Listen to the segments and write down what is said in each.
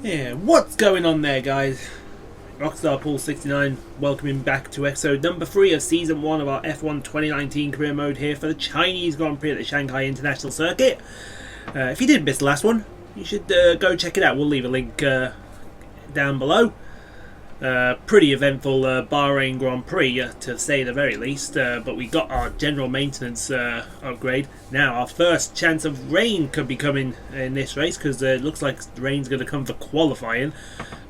Yeah, what's going on there, guys? Rockstar Paul 69 welcoming back to episode number 3 of season 1 of our F1 2019 career mode here for the Chinese Grand Prix at the Shanghai International Circuit. If you did miss the last one, you should go check it out. We'll leave a link down below. Pretty eventful Bahrain Grand Prix, to say the very least, but we got our general maintenance upgrade. Now our first chance of rain could be coming in this race, because it looks like the rain's going to come for qualifying,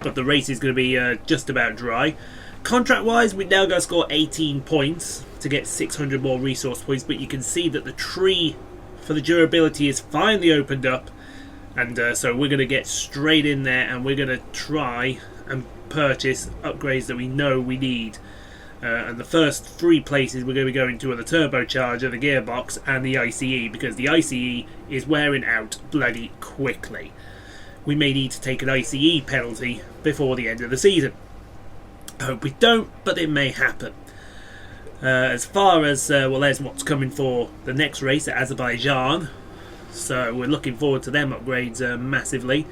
but the race is going to be just about dry. Contract wise, we now got to score 18 points to get 600 more resource points, but you can see that the tree for the durability is finally opened up, and so we're going to get straight in there and we're going to try and purchase upgrades that we know we need, and the first 3 places we're going to be going to are the turbocharger, the gearbox and the ICE, because the ICE is wearing out bloody quickly. We may need to take an ICE penalty before the end of the season. I hope we don't, but it may happen. As far as well, there's what's coming for the next race at Azerbaijan, so we're looking forward to them upgrades massively.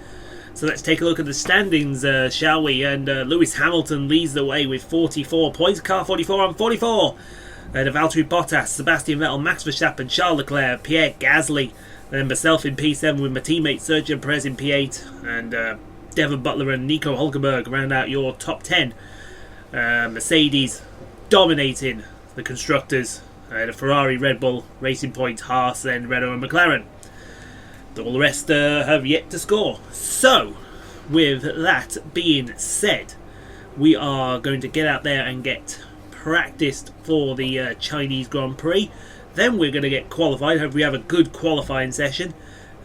So let's take a look at the standings, shall we? And Lewis Hamilton leads the way with 44 points. Car 44 on 44. Then Valtteri Bottas, Sebastian Vettel, Max Verstappen, Charles Leclerc, Pierre Gasly. Then myself in P7 with my teammate Sergio Perez in P8. And Devon Butler and Nico Hulkenberg round out your top 10. Mercedes dominating the constructors. The Ferrari, Red Bull, Racing Point, Haas, then Renault and McLaren. All the rest have yet to score. So, with that being said, we are going to get out there and get practiced for the Chinese Grand Prix. Then we're going to get qualified. Hope we have a good qualifying session.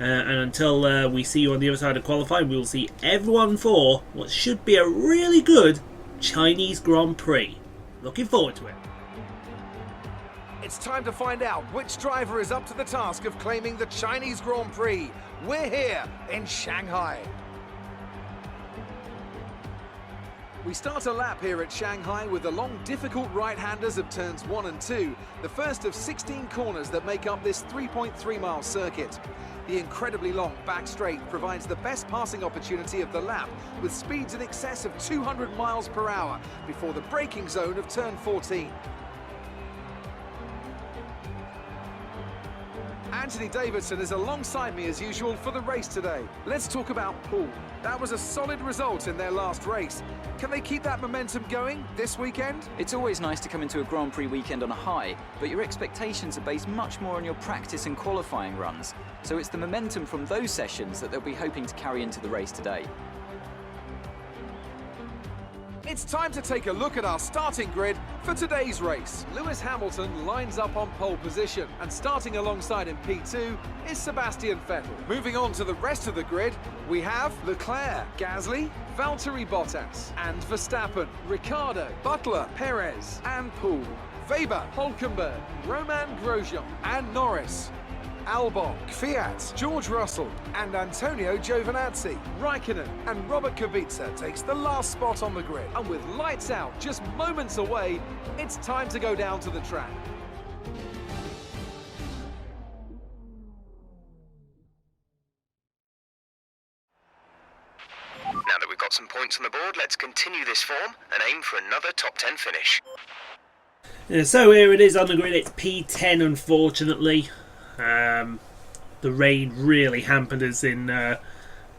And until we see you on the other side of qualifying, we will see everyone for what should be a really good Chinese Grand Prix. Looking forward to it. It's time to find out which driver is up to the task of claiming the Chinese Grand Prix. We're here in Shanghai. We start a lap here at Shanghai with the long, difficult right-handers of turns 1 and 2, the first of 16 corners that make up this 3.3-mile circuit. The incredibly long back straight provides the best passing opportunity of the lap, with speeds in excess of 200 miles per hour before the braking zone of turn 14. Anthony Davidson is alongside me as usual for the race today. Let's talk about Paul. That was a solid result in their last race. Can they keep that momentum going this weekend? It's always nice to come into a Grand Prix weekend on a high, but your expectations are based much more on your practice and qualifying runs. So it's the momentum from those sessions that they'll be hoping to carry into the race today. It's time to take a look at our starting grid for today's race. Lewis Hamilton lines up on pole position, and starting alongside in P2 is Sebastian Vettel. Moving on to the rest of the grid, we have Leclerc, Gasly, Valtteri Bottas, and Verstappen, Ricciardo, Butler, Perez, and Paul, Weber, Hulkenberg, Roman Grosjean, and Norris. Albon, Fiat, George Russell and Antonio Giovinazzi. Raikkonen and Robert Kubica takes the last spot on the grid. And with lights out just moments away, it's time to go down to the track. Now that we've got some points on the board, let's continue this form and aim for another top 10 finish. So here it is on the grid. It's P10, unfortunately. The rain really hampered us in the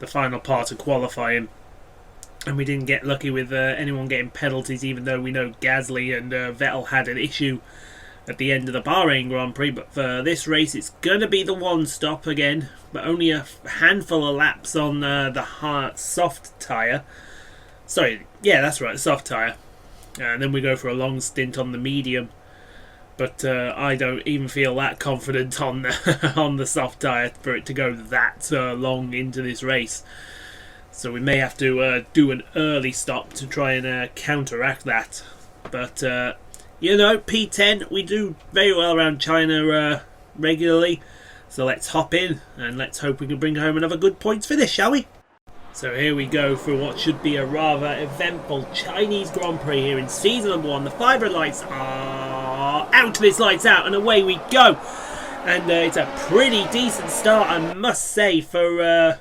final part of qualifying, and we didn't get lucky with anyone getting penalties, even though we know Gasly and Vettel had an issue at the end of the Bahrain Grand Prix. But for this race, it's going to be the one stop again, but only a handful of laps on the hard soft tyre. Sorry, yeah, that's right, soft tyre. And then we go for a long stint on the medium. But I don't even feel that confident on the, on the soft tyre for it to go that long into this race. So we may have to do an early stop to try and counteract that. But, you know, P10, we do very well around China regularly. So let's hop in and let's hope we can bring home another good points finish, shall we? So here we go for what should be a rather eventful Chinese Grand Prix here in season number 1. The fibre lights are out, this lights out, and away we go. And it's a pretty decent start, I must say, for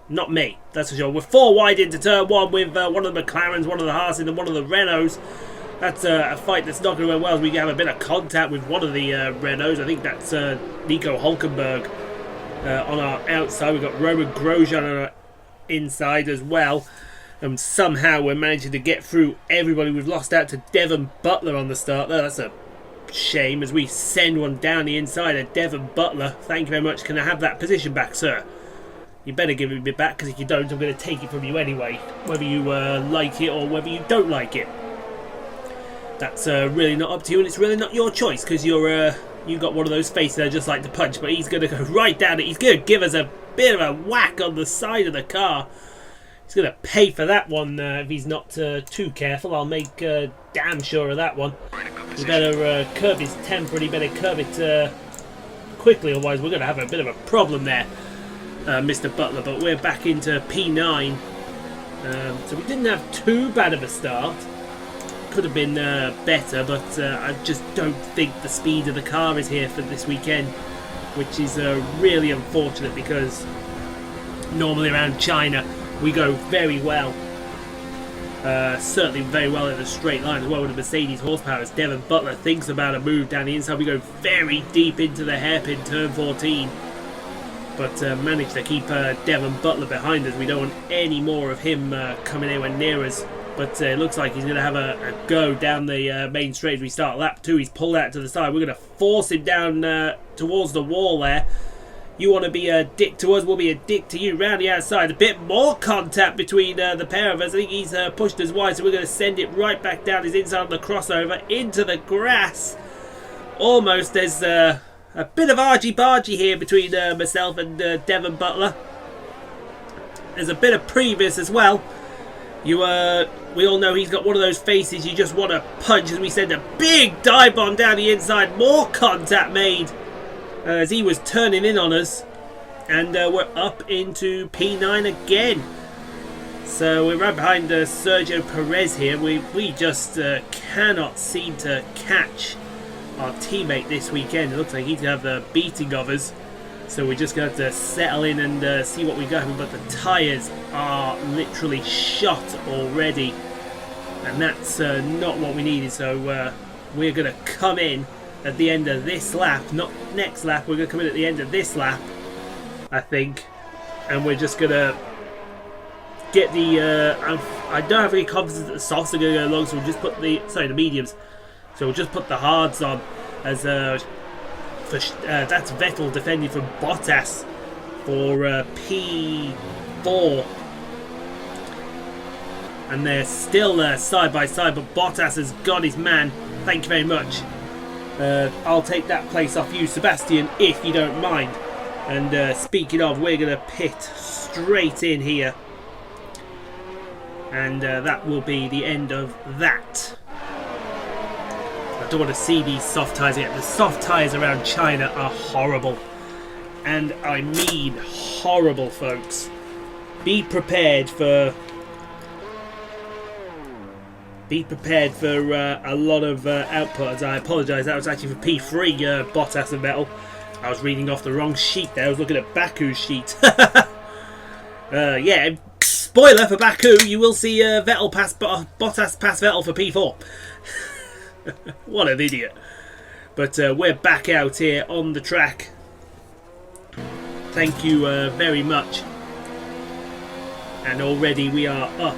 Not me, that's for sure. We're 4 wide into turn 1 with one of the McLarens, one of the Haas and one of the Renaults. That's a fight that's not going to go well as we have a bit of contact with one of the Renaults. I think that's Nico Hulkenberg on our outside. We've got Roman Grosjean on our inside as well. And somehow we're managing to get through everybody. We've lost out to Devon Butler on the start there. That's a shame as we send one down the inside of Devon Butler. Thank you very much. Can I have that position back, sir? You better give it me back, because if you don't, I'm going to take it from you anyway. Whether you like it or whether you don't like it. That's really not up to you, and it's really not your choice, because you got one of those faces that just like to punch. But he's going to go right down it. He's going to give us a bit of a whack on the side of the car. He's going to pay for that one if he's not too careful. I'll make damn sure of that one. He better curb his temper, and he better curb it quickly, otherwise we're going to have a bit of a problem there, Mr. Butler. But we're back into P9. So we didn't have too bad of a start. Could have been better, but I just don't think the speed of the car is here for this weekend, which is really unfortunate, because normally around China we go very well, certainly very well in a straight line as well with the Mercedes horsepower. As Devon Butler thinks about a move down the inside, we go very deep into the hairpin turn 14, but managed to keep Devon Butler behind us. We don't want any more of him coming anywhere near us. But it looks like he's going to have a go down the main straight as we start lap 2. He's pulled out to the side. We're going to force him down towards the wall there. You want to be a dick to us, we'll be a dick to you. Round the outside, a bit more contact between the pair of us. I think he's pushed us wide, so we're going to send it right back down his inside of the crossover into the grass. Almost there's a bit of argy-bargy here between myself and Devon Butler. There's a bit of previous as well. We all know he's got one of those faces you just want to punch, as we send a big dive bomb down the inside. More contact made as he was turning in on us, and we're up into P9 again. So we're right behind Sergio Perez here. We just cannot seem to catch our teammate this weekend. It looks like he's going to have the beating of us. So we're just going to have to settle in and see what we got. But the tyres are literally shot already, and that's not what we needed. So we're going to come in at the end of this lap, not next lap. We're going to come in at the end of this lap, I think, and we're just going to get the... I don't have any confidence that the softs are going to go along, so we'll just put the mediums. So we'll just put the hards on as... that's Vettel defending from Bottas for P4, and they're still side by side, but Bottas has got his man. Thank you very much. I'll take that place off you, Sebastian, if you don't mind. And speaking of, we're going to pit straight in here, and that will be the end of that. I don't want to see these soft tyres yet. The soft tyres around China are horrible. And I mean horrible, folks. Be prepared for a lot of output. I apologise, that was actually for P3, Bottas and Vettel. I was reading off the wrong sheet there. I was looking at Baku's sheet. Yeah, spoiler for Baku, you will see Vettel pass Bottas pass Vettel for P4. What an idiot. But we're back out here on the track. Thank you very much. And already we are up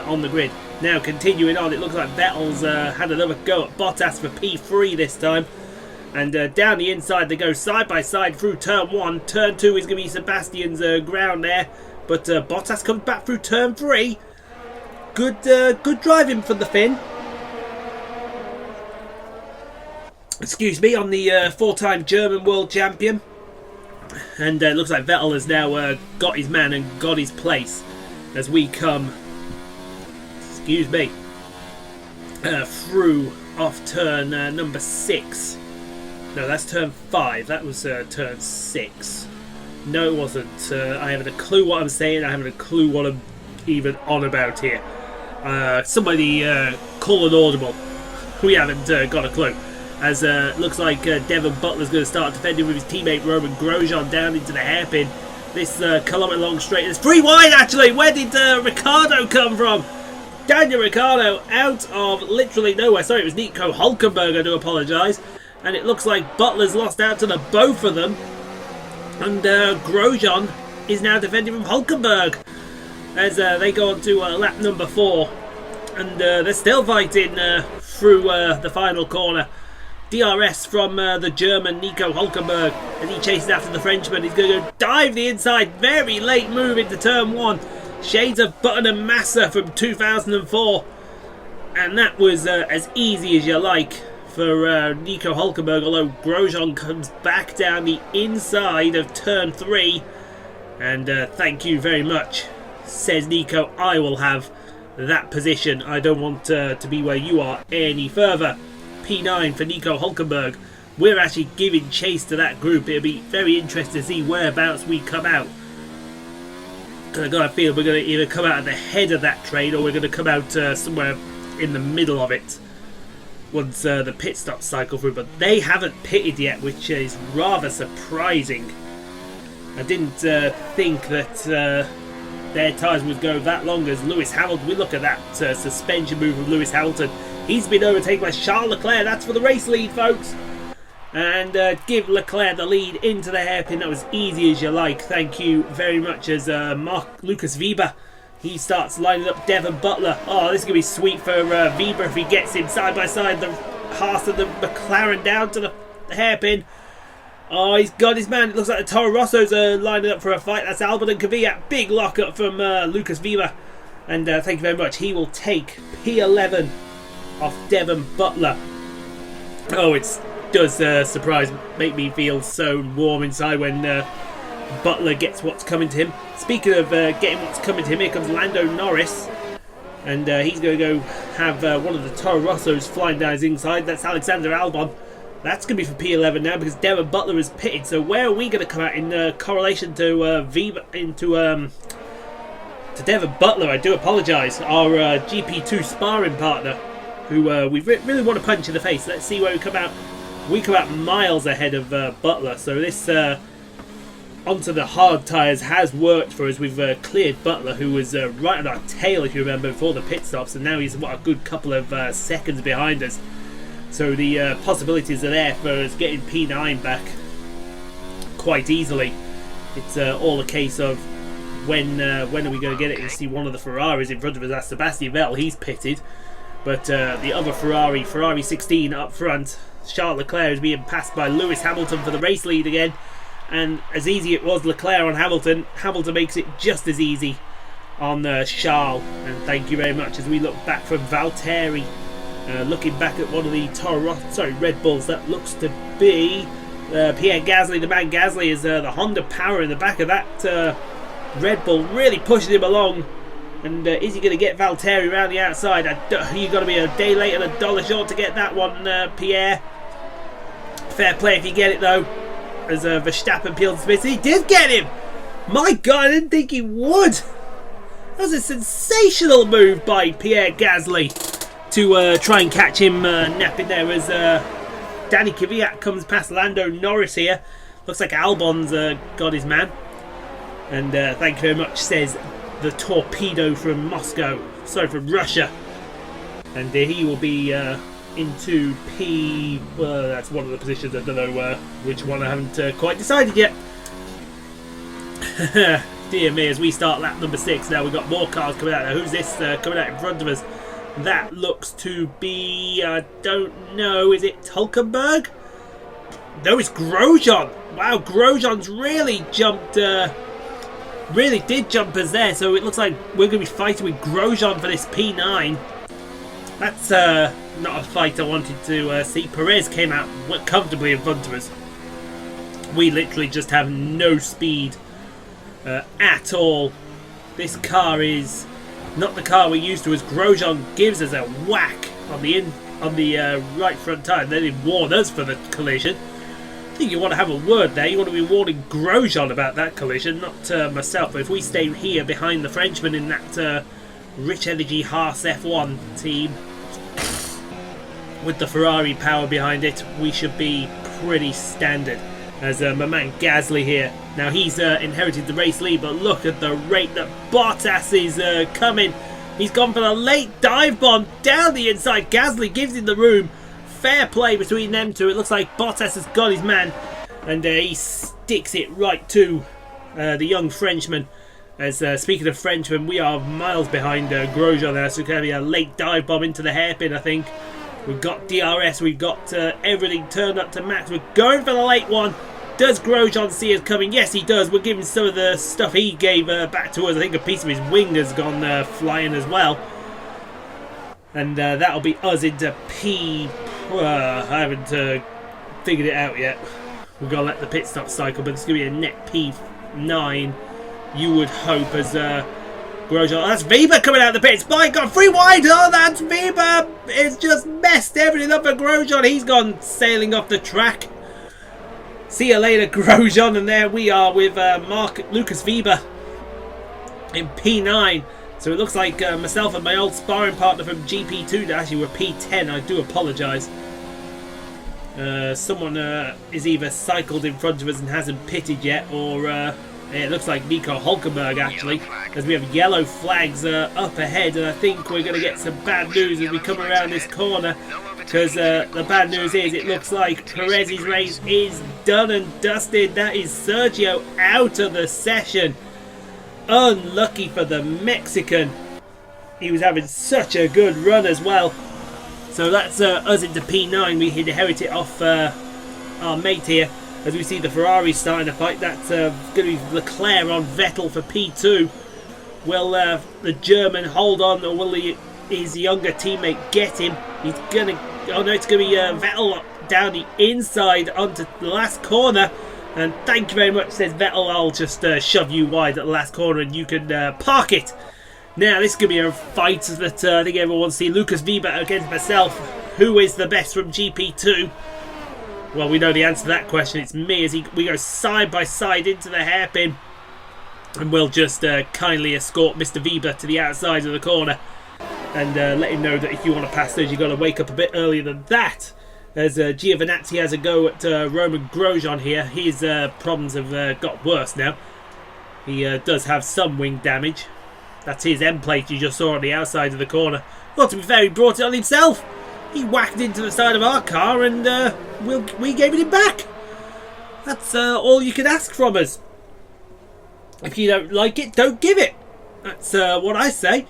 on the grid. Now continuing on, it looks like Vettel's had another go at Bottas for P3 this time. And down the inside they go side by side through turn 1. Turn 2 is going to be Sebastian's ground there. But Bottas comes back through turn 3. Good driving from the Finn. Excuse me, on the 4-time German world champion. And it looks like Vettel has now got his man and got his place as we come, excuse me, through off turn number 6. No, that's turn 5. That was turn 6. No, it wasn't. I haven't a clue what I'm saying. I haven't a clue what I'm even on about here. Somebody call an audible. We haven't got a clue. As looks like Devon Butler's going to start defending with his teammate Roman Grosjean down into the hairpin. This kilometre long straight is 3 wide actually. Where did Ricciardo come from? Daniel Ricciardo out of literally nowhere. Sorry, it was Nico Hülkenberg, I do apologise. And it looks like Butler's lost out to the both of them. And Grosjean is now defending from Hülkenberg as they go on to lap number 4. And they're still fighting through the final corner. DRS from the German Nico Hülkenberg as he chases after the Frenchman. He's going to go dive the inside. Very late move into turn 1. Shades of Button and Massa from 2004. And that was as easy as you like for Nico Hülkenberg, although Grosjean comes back down the inside of turn 3. And thank you very much, says Nico. I will have that position. I don't want to be where you are any further. P9 for Nico Hülkenberg. We're actually giving chase to that group. It'll be very interesting to see whereabouts we come out. Because I've got a feel we're going to either come out at the head of that train or we're going to come out somewhere in the middle of it once the pit stop cycle through. But they haven't pitted yet, which is rather surprising. I didn't think that their tyres would go that long as Lewis Hamilton. We look at that suspension move from Lewis Hamilton. He's been overtaken by Charles Leclerc. That's for the race lead, folks. And give Leclerc the lead into the hairpin. That was easy as you like. Thank you very much. As Lucas Weber, he starts lining up Devon Butler. Oh, this is going to be sweet for Weber if he gets him side by side. The Haas and the McLaren down to the hairpin. Oh, he's got his man. It looks like the Toro Rossos are lining up for a fight. That's Albon and Kvyat. Big lockup from Lucas Weber. And thank you very much. He will take P11 off Devon Butler. Oh, it does make me feel so warm inside when Butler gets what's coming to him. Speaking of getting what's coming to him, here comes Lando Norris. And he's going to go have one of the Toro Rossos flying down his inside. That's Alexander Albon. That's going to be for P11 now because Devon Butler is pitted. So where are we going to come out in correlation to to Devon Butler? I do apologise. Our GP2 sparring partner, who we really want to punch in the face. Let's see where we come out. We come out miles ahead of Butler. So this onto the hard tyres has worked for us. We've cleared Butler, who was right on our tail, if you remember, before the pit stops. And now he's, a good couple of seconds behind us. So the possibilities are there for us getting P9 back quite easily. It's all a case of when are we going to get it? You see one of the Ferraris in front of us. That's Sebastian Vettel. He's pitted. But the other Ferrari 16 up front, Charles Leclerc is being passed by Lewis Hamilton for the race lead again. And as easy it was Leclerc on Hamilton, Hamilton makes it just as easy on Charles. And thank you very much as we look back from Valtteri. Looking back at one of the Red Bulls, that looks to be Pierre Gasly. The man Gasly is the Honda power in the back of that Red Bull, really pushing him along. And is he going to get Valtteri around the outside? You've got to be a day late and $1 short to get that one, Pierre. Fair play if you get it though. As Verstappen peels the Smith, he did get him. My God, I didn't think he would. That was a sensational move by Pierre Gasly to try and catch him napping there as Danny Kvyat comes past Lando Norris here. Looks like Albon's got his man. And thank you very much, says the torpedo from Moscow. Sorry, from Russia. And he will be into P... Well, that's one of the positions. I don't know which one. I haven't quite decided yet. Dear me, as we start lap number 6 now, we've got more cars coming out now. Who's this coming out in front of us? That looks to be, I don't know, is it Hülkenberg? No, it's Grosjean. Wow, Grosjean's really jumped, really did jump us there. So it looks like we're going to be fighting with Grosjean for this P9. That's not a fight I wanted to see. Perez came out comfortably in front of us. We literally just have no speed at all. This car is not the car we're used to, as Grosjean gives us a whack on the right front tyre. Then he warned us for the collision. I think you want to have a word there. You want to be warning Grosjean about that collision, not myself. But if we stay here behind the Frenchman in that Rich Energy Haas F1 team with the Ferrari power behind it, we should be pretty standard. as my man Gasly here. Now he's inherited the race lead, but look at the rate that Bottas is coming. He's gone for the late dive bomb down the inside. Gasly gives him the room. Fair play between them two. It looks like Bottas has got his man, and he sticks it right to the young Frenchman. As speaking of Frenchmen, we are miles behind Grosjean there, so it's going to be a late dive bomb into the hairpin, I think. We've got DRS, we've got everything turned up to max. We're going for the late one. Does Grosjean see us coming? Yes, he does. We're giving some of the stuff he gave back to us. I think a piece of his wing has gone flying as well. And that'll be us into P... I haven't figured it out yet. We've got to let the pit stop cycle, but it's going to be a net P9, you would hope, as Grosjean... Oh, that's Weber coming out of the pits. My God, free wide. Oh, that's Weber. It's just messed everything up for Grosjean. He's gone sailing off the track. See you later, Grosjean. And there we are with Lucas Weber in P9. So it looks like myself and my old sparring partner from GP2 actually were P10. I do apologise. Someone is either cycled in front of us and hasn't pitted yet, or it looks like Nico Hulkenberg actually, as we have yellow flags up ahead, and I think we're going to get some bad news as we come around this corner, because the bad news is it looks like Perez's race is done and dusted. That is Sergio out of the session. Unlucky for the Mexican. He was having such a good run as well. So that's us into P9. We inherit it off our mate here. As we see the Ferrari starting to fight. That's going to be Leclerc on Vettel for P2. Will the German hold on, or will his younger teammate get him? He's going to... Oh no, it's going to be Vettel down the inside onto the last corner. And thank you very much, says Vettel. I'll just shove you wide at the last corner and you can park it. Now, this is going to be a fight that I think everyone wants to see. Lucas Weber against myself. Who is the best from GP2? Well, we know the answer to that question. It's me, as we go side by side into the hairpin. And we'll just kindly escort Mr. Weber to the outside of the corner. And let him know that if you want to pass those, you've got to wake up a bit earlier than that. As Giovinazzi has a go at Roman Grosjean here. His problems have got worse now. He does have some wing damage. That's his end plate you just saw on the outside of the corner. Well, to be fair, he brought it on himself. He whacked into the side of our car and we gave it him back. That's all you can ask from us. If you don't like it, don't give it. That's what I say.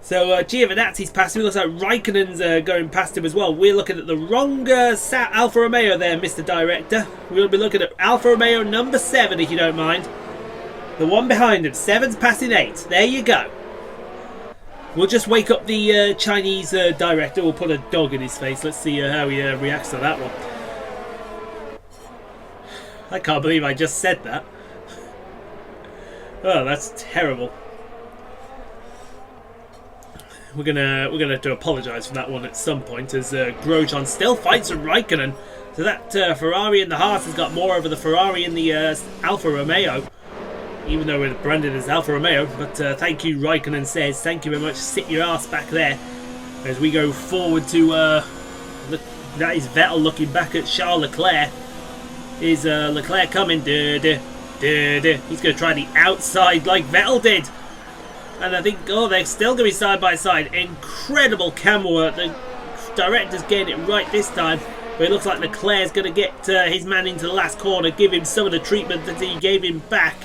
So Giovinazzi's past him. Looks like Raikkonen's going past him as well. We're looking at the wrong Alfa Romeo there, Mr. Director. We'll be looking at Alfa Romeo number 7, if you don't mind. The one behind him. 7's passing 8. There you go. We'll just wake up the Chinese director. We'll put a dog in his face. Let's see how he reacts to that one. I can't believe I just said that. Oh, that's terrible. We're gonna have to apologise for that one at some point, as Grosjean still fights with Raikkonen. So that Ferrari in the Haas has got more over the Ferrari in the Alfa Romeo, even though we're branded as Alfa Romeo. But thank you, Raikkonen says. Thank you very much. Sit your ass back there. As we go forward to that is Vettel looking back at Charles Leclerc. Is Leclerc coming? He's going to try the outside like Vettel did. And I think, oh, they're still going to be side by side. Incredible camera work. The director's getting it right this time. But it looks like Leclerc's going to get his man into the last corner, give him some of the treatment that he gave him back,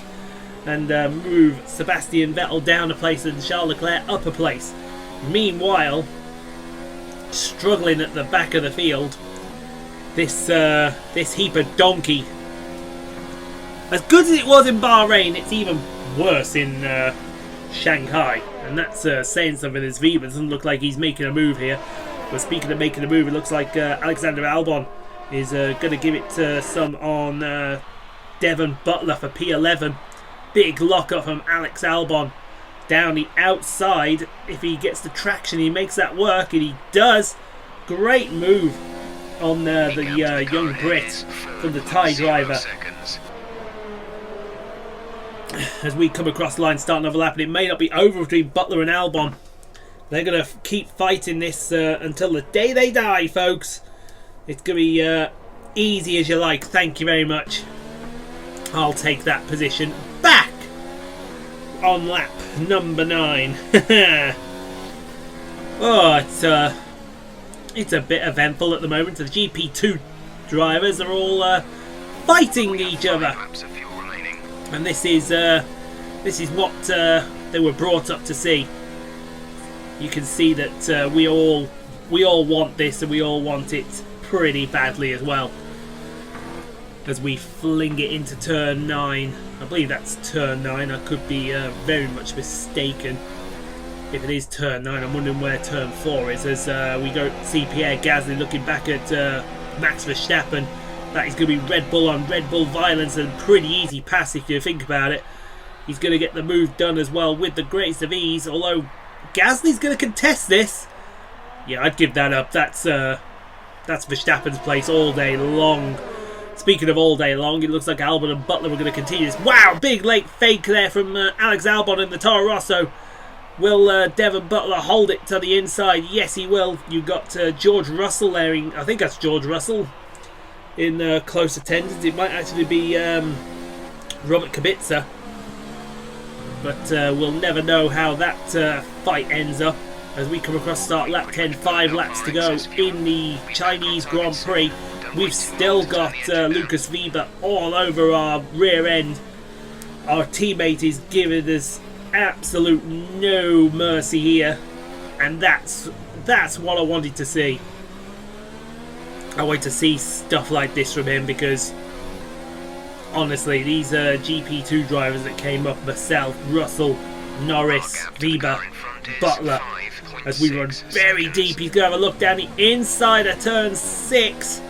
and move Sebastian Vettel down a place and Charles Leclerc up a place. Meanwhile, struggling at the back of the field, this heap of donkey. As good as it was in Bahrain, it's even worse in Shanghai, and that's saying something. As Weber doesn't look like he's making a move here. But speaking of making a move, it looks like Alexander Albon is going to give it some on Devon Butler for P11. Big lock-up from Alex Albon down the outside. If he gets the traction, he makes that work, and he does. Great move on the young Brit from the Thai driver. As we come across the line, start another lap, and it may not be over between Butler and Albon. They're going to keep fighting this until the day they die, folks. It's going to be Easy as you like, thank you very much. I'll take that position back on lap number 9. Oh, it's a bit eventful at the moment. The GP2 drivers are all fighting each other, and this is what they were brought up to see. You can see that we all want this, and we all want it pretty badly as well. As we fling it into turn 9. I believe that's turn 9. I could be very much mistaken. If it is turn 9, I'm wondering where turn 4 is. As we go see Pierre Gasly looking back at Max Verstappen. That is going to be Red Bull on Red Bull violence, and pretty easy pass if you think about it. He's going to get the move done as well with the greatest of ease. Although Gasly's going to contest this. Yeah, I'd give that up. That's Verstappen's place all day long. Speaking of all day long, it looks like Albon and Butler were going to continue this. Wow, big late fake there from Alex Albon in the Toro Rosso. Will Devon Butler hold it to the inside? Yes, he will. You got George Russell there. I think that's George Russell in close attendance. It might actually be Robert Kubica. But we'll never know how that fight ends up. As we come across start lap 10, 5 laps to go in the Chinese Grand Prix. We've still got Lucas Weber all over our rear end. Our teammate is giving us absolute no mercy here, and that's what I wanted to see. I want to see stuff like this from him, because honestly, these GP2 drivers that came up, myself, Russell, Norris, Weber, Butler, as we run very deep. He's going to have a look down the inside of turn 6.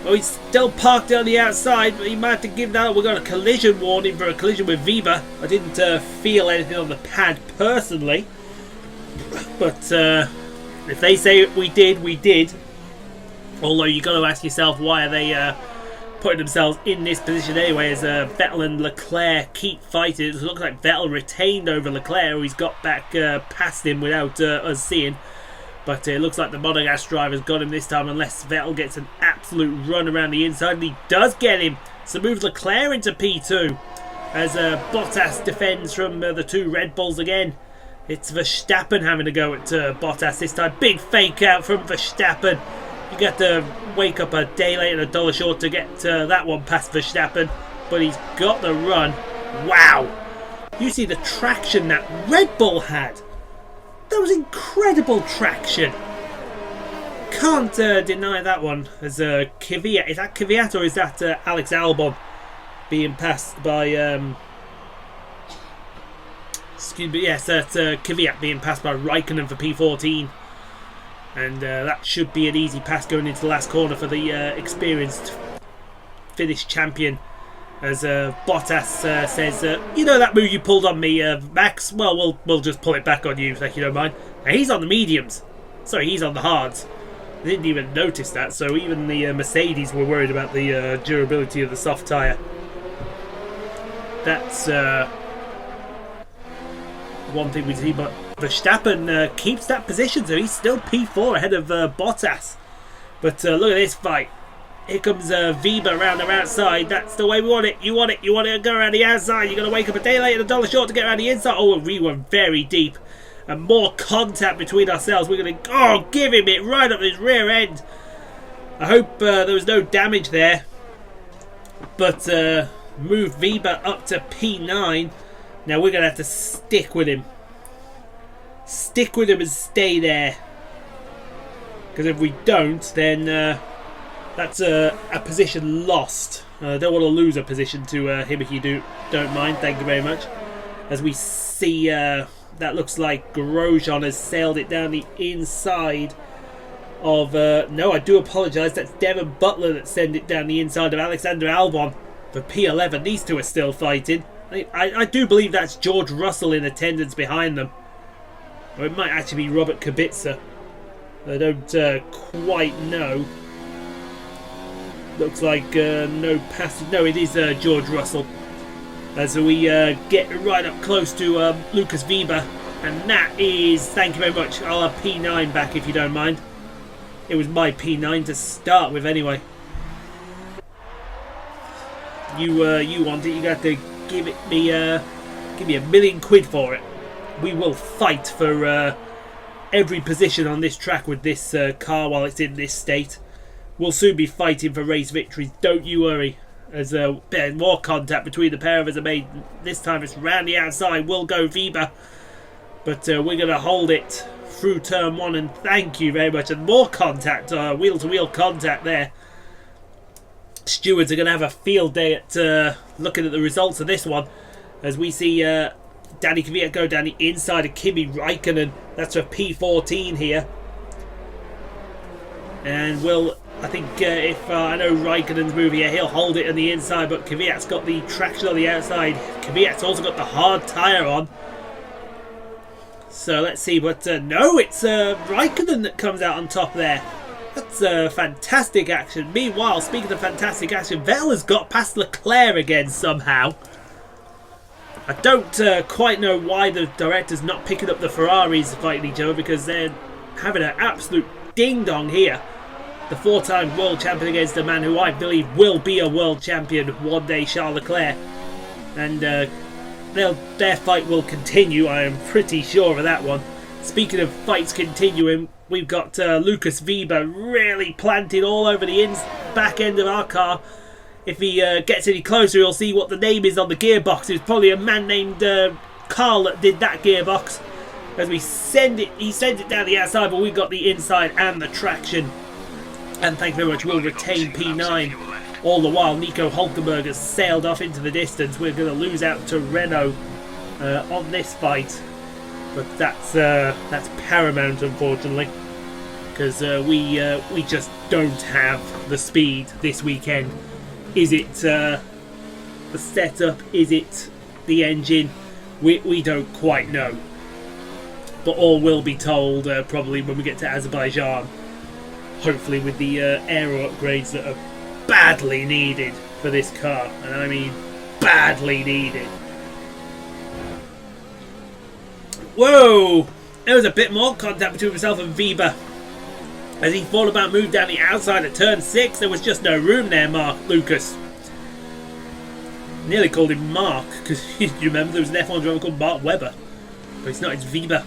Oh, he's still parked on the outside, but he might have to give that up. We've got a collision warning for a collision with Weber. I didn't feel anything on the pad personally. But if they say we did, we did. Although you've got to ask yourself, why are they putting themselves in this position anyway, as Vettel and Leclerc keep fighting. It looks like Vettel retained over Leclerc, who he's got back past him without us seeing. But it looks like the Monegasque driver's got him this time, unless Vettel gets an absolute run around the inside. And he does get him. So moves Leclerc into P2. As Bottas defends from the two Red Bulls again. It's Verstappen having to go at Bottas this time. Big fake out from Verstappen. You got to wake up a day late and a dollar short to get that one past Verstappen. But he's got the run. Wow. You see the traction that Red Bull had. That was incredible traction. Can't deny that one. As Kvyat, is that Kvyat or is that Alex Albon being passed by? Excuse me. Yes, that's Kvyat being passed by Raikkonen for P14, and that should be an easy pass going into the last corner for the experienced Finnish champion. As Bottas says, you know that move you pulled on me, Max? Well, we'll just pull it back on you, if you don't mind. Now, he's on the mediums. Sorry, he's on the hards. I didn't even notice that, so even the Mercedes were worried about the durability of the soft tyre. That's one thing we see, but Verstappen keeps that position, so he's still P4 ahead of Bottas. But look at this fight. Here comes Weber around the outside. That's the way we want it. You want it. You want it to go around the outside. You're going to wake up a day late and a dollar short to get around the inside. Oh, we were very deep. And more contact between ourselves. We're going to give him it right up his rear end. I hope there was no damage there. But move Weber up to P9. Now we're going to have to stick with him. Stick with him and stay there. Because if we don't, then that's a position lost. I don't want to lose a position to him if you don't mind. Thank you very much. As we see, that looks like Grosjean has sailed it down the inside of... no, I do apologise. That's Devon Butler that sent it down the inside of Alexander Albon for P11. These two are still fighting. I do believe that's George Russell in attendance behind them. Or it might actually be Robert Kubica. I don't quite know. Looks like no passage. No, it is George Russell. As we get right up close to Lucas Weber. And that is, thank you very much, I'll have P9 back if you don't mind. It was my P9 to start with anyway. you want it, you got to give me £1 million for it. We will fight for every position on this track with this car while it's in this state. We'll soon be fighting for race victories. Don't you worry. As more contact between the pair of us are made. This time it's round the outside. Will go Weber, but we're going to hold it through turn 1. And thank you very much. And more contact, wheel-to-wheel contact there. Stewards are going to have a field day at looking at the results of this one, as we see Danny Kvyat go down the inside of Kimi Räikkönen. That's for P14 here. And I think if I know Raikkonen's moving here, he'll hold it on the inside, but Kvyat's got the traction on the outside. Kvyat's also got the hard tyre on. So let's see, but no, it's Raikkonen that comes out on top there. That's fantastic action. Meanwhile, speaking of fantastic action, Vettel has got past Leclerc again somehow. I don't quite know why the director's not picking up the Ferraris fighting each other, because they're having an absolute ding-dong here. The 4-time world champion against a man who I believe will be a world champion one day, Charles Leclerc. And their fight will continue, I am pretty sure of that one. Speaking of fights continuing, we've got Lucas Weber really planted all over the back end of our car. If he gets any closer, he'll see what the name is on the gearbox. It's probably a man named Carl that did that gearbox. As he sends it down the outside, but we've got the inside and the traction. And thank you very much, we'll retain P9. All the while, Nico Hulkenberg has sailed off into the distance. We're going to lose out to Renault on this fight. But that's paramount, unfortunately. Because we just don't have the speed this weekend. Is it the setup? Is it the engine? We don't quite know. But all will be told probably when we get to Azerbaijan. Hopefully with the aero upgrades that are badly needed for this car. And I mean badly needed. Whoa! There was a bit more contact between himself and Weber. As he thought about moving down the outside at turn 6, there was just no room there, Lucas. Nearly called him Mark, because you remember there was an F1 driver called Mark Webber. But it's not, it's Weber.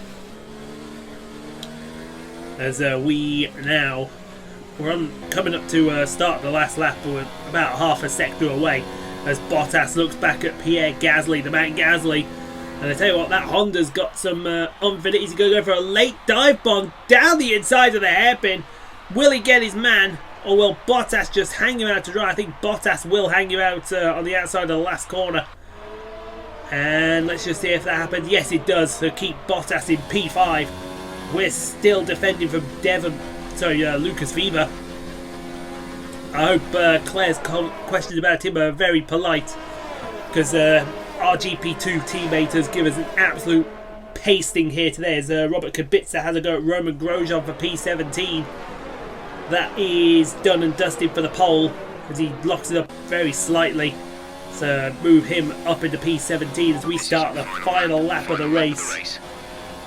As we're coming up to start the last lap, we're about half a sector away, as Bottas looks back at Pierre Gasly, the man Gasly. And I tell you what, that Honda's got some unfinished. He's going to go for a late dive bomb down the inside of the hairpin. Will he get his man, or will Bottas just hang him out to dry? I think Bottas will hang him out on the outside of the last corner. And let's just see if that happens. Yes, it does. So keep Bottas in P5. We're still defending from Lucas Weber. I hope Claire's questions about him are very polite, because our GP2 teammate has given us an absolute pasting here today, as Robert Kubica has a go at Roman Grosjean for P17. That is done and dusted for the pole, as he locks it up very slightly. So move him up into P17 as we start the final lap of the race.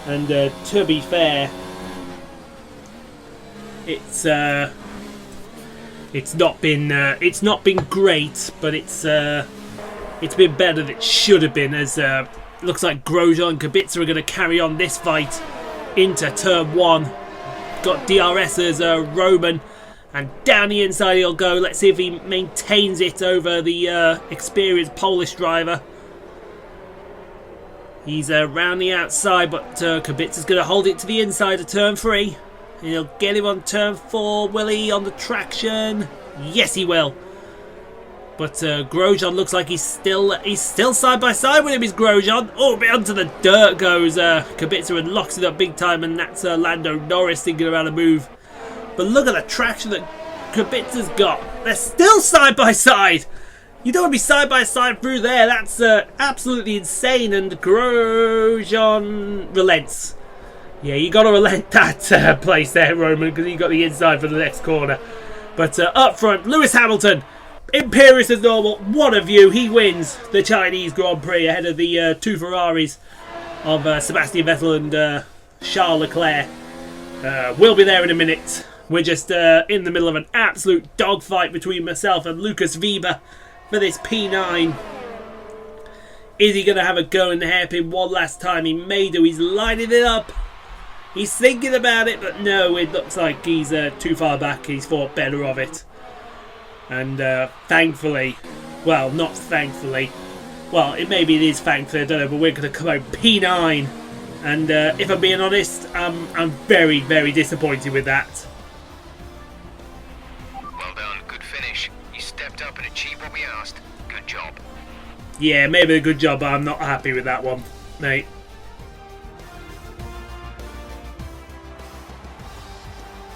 And to be fair, it's not been great, but it's been better than it should have been, as looks like Grosjean and Kubica are going to carry on this fight into turn 1. Got DRS as Roman, and down the inside he'll go. Let's see if he maintains it over the experienced Polish driver. He's round the outside, but Kubica's going to hold it to the inside of turn 3. And he'll get him on turn 4. Will he on the traction? Yes, he will. But Grosjean looks like he's still side by side with him. Is Grosjean? Oh, a bit onto the dirt goes Kubica, and locks it up big time. And that's Lando Norris thinking about a move. But look at the traction that Kubica's got. They're still side by side. You don't want to be side by side through there. That's absolutely insane. And Grosjean relents. Yeah, you got to relent that place there, Roman, because you got the inside for the next corner. But up front, Lewis Hamilton, imperious as normal. What a view! He wins the Chinese Grand Prix ahead of the two Ferraris of Sebastian Vettel and Charles Leclerc. We'll be there in a minute. We're just in the middle of an absolute dogfight between myself and Lucas Weber for this P9. Is he going to have a go in the hairpin one last time? He may do. He's lining it up. He's thinking about it, but no, it looks like he's too far back. He's thought better of it. And thankfully, well, not thankfully, well, maybe it is thankfully, I don't know, but we're going to come out P9. And if I'm being honest, I'm very, very disappointed with that. Well done, good finish. You stepped up and achieved what we asked. Good job. Yeah, maybe a good job, but I'm not happy with that one, mate.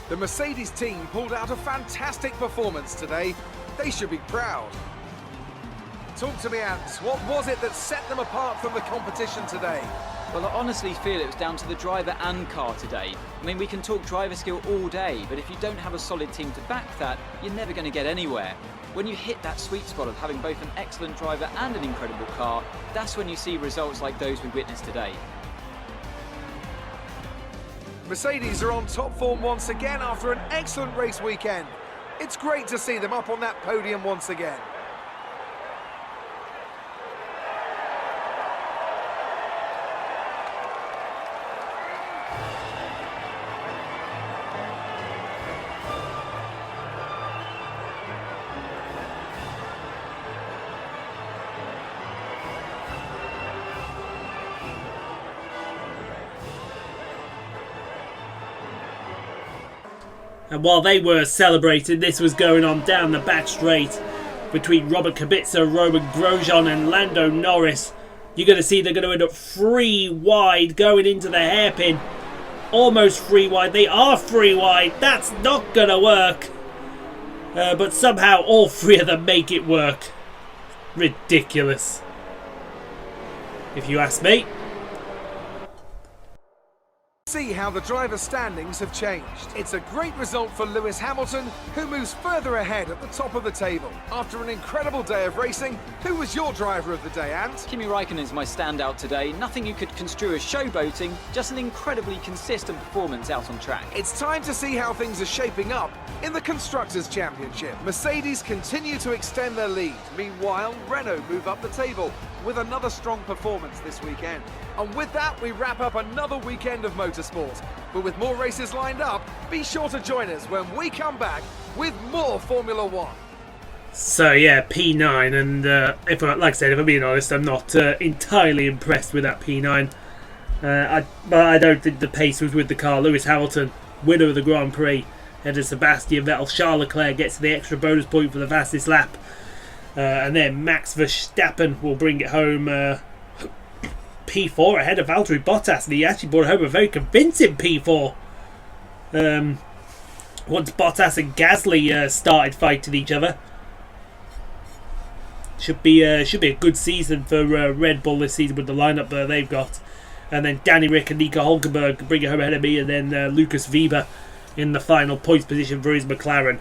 The Mercedes team pulled out a fantastic performance today. They should be proud. Talk to me, Ants. What was it that set them apart from the competition today? Well, I honestly feel it was down to the driver and car today. I mean, we can talk driver skill all day, but if you don't have a solid team to back that, you're never going to get anywhere. When you hit that sweet spot of having both an excellent driver and an incredible car, that's when you see results like those we witnessed today. Mercedes are on top form once again after an excellent race weekend. It's great to see them up on that podium once again. And while they were celebrating, this was going on down the back straight between Robert Kubica, Roman Grosjean and Lando Norris. You're going to see they're going to end up 3 wide going into the hairpin. Almost 3 wide. They are 3 wide. That's not going to work. But somehow all 3 of them make it work. Ridiculous, if you ask me. See how the driver standings have changed. It's a great result for Lewis Hamilton, who moves further ahead at the top of the table. After an incredible day of racing, who was your driver of the day, Ant? Kimi Raikkonen's my standout today. Nothing you could construe as showboating, just an incredibly consistent performance out on track. It's time to see how things are shaping up in the Constructors' Championship. Mercedes continue to extend their lead. Meanwhile, Renault move up the table with another strong performance this weekend. And with that, we wrap up another weekend of motorsport. But with more races lined up, be sure to join us when we come back with more Formula One. So yeah, P9, and like I said, if I'm being honest, I'm not entirely impressed with that P9. But I don't think the pace was with the car. Lewis Hamilton, winner of the Grand Prix, headed Sebastian Vettel. Charles Leclerc gets the extra bonus point for the fastest lap. And then Max Verstappen will bring it home P4 ahead of Valtteri Bottas, and he actually brought home a very convincing P4. Once Bottas and Gasly started fighting each other. Should be a good season for Red Bull this season with the lineup that they've got. And then Danny Rick and Nico Hulkenberg bring it home ahead of me, and then Lucas Weber in the final points position for his McLaren.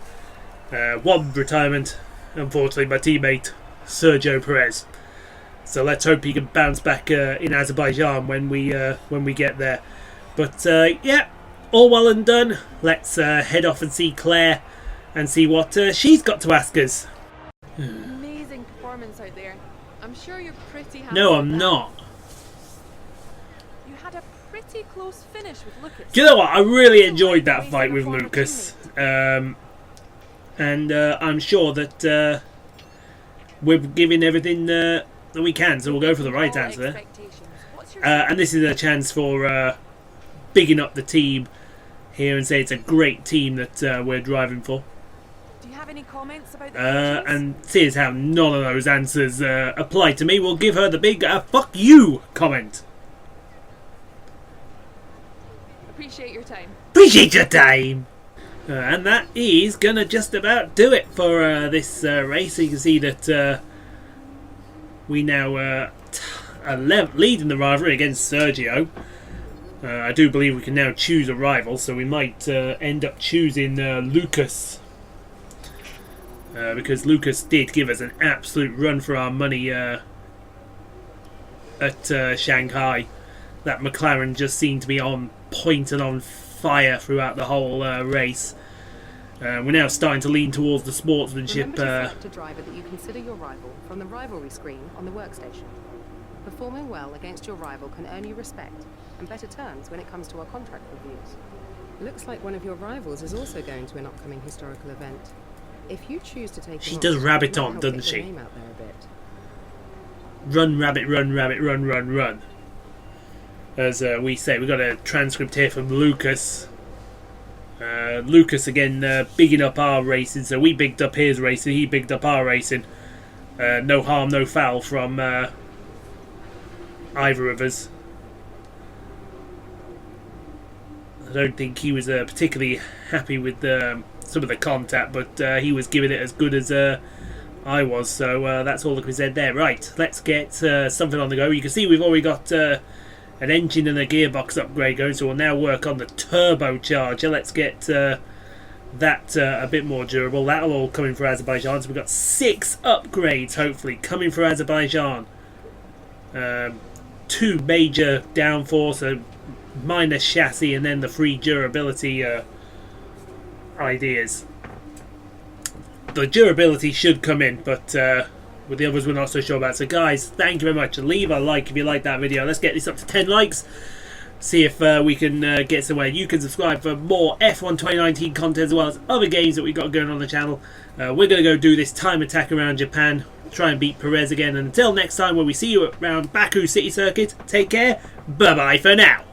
One retirement, unfortunately, my teammate Sergio Perez. So let's hope he can bounce back in Azerbaijan when we get there. But yeah, all well and done. Let's head off and see Claire and see what she's got to ask us. Amazing performance out there. I'm sure you're pretty happy. No, with I'm that. not. You had a pretty close finish with Lucas. Do you know what? I really enjoyed that fight with Lucas. And I'm sure that we're giving everything that we can, so we'll go for the right answer. And this is a chance for bigging up the team here and say it's a great team that we're driving for. Do you have any comments about the and seeing as how none of those answers apply to me, we'll give her the big fuck you comment. Appreciate your time. Appreciate your time. And that is gonna just about do it for this race. So you can see that we now are leading the rivalry against Sergio. I do believe we can now choose a rival, so we might end up choosing Lucas. Because Lucas did give us an absolute run for our money at Shanghai. That McLaren just seemed to be on point and on fire throughout the whole race. We're now starting to lean towards the sportsmanship. Remember to select a driver that you consider your rival from the rivalry screen on the workstation. Performing well against your rival can earn you respect and better terms when it comes to our contract reviews. Looks like one of your rivals is also going to an upcoming historical event. If you choose to take She does rabbit on, doesn't she? Name out there a bit. Run, rabbit, run, rabbit, run, run, run. As we say, we've got a transcript here from Lucas. Lucas again bigging up our racing, so we bigged up his racing, he bigged up our racing. No harm, no foul from either of us. I don't think he was particularly happy with some of the contact, but he was giving it as good as I was, so that's all that can be said there. Right, let's get something on the go. You can see we've already got an engine and a gearbox upgrade going, so we'll now work on the turbocharger. Let's get that a bit more durable. That'll all come in for Azerbaijan, so we've got 6 upgrades hopefully coming for Azerbaijan. 2 major downforce, a minor chassis, and then the free durability ideas. The durability should come in, but with the others we're not so sure about. So guys, thank you very much. Leave a like if you like that video. Let's get this up to 10 likes. See if we can get somewhere. You can subscribe for more F1 2019 content as well as other games that we've got going on the channel. We're going to go do this time attack around Japan. Try and beat Perez again. And until next time when we see you around Baku City Circuit, take care. Bye bye for now.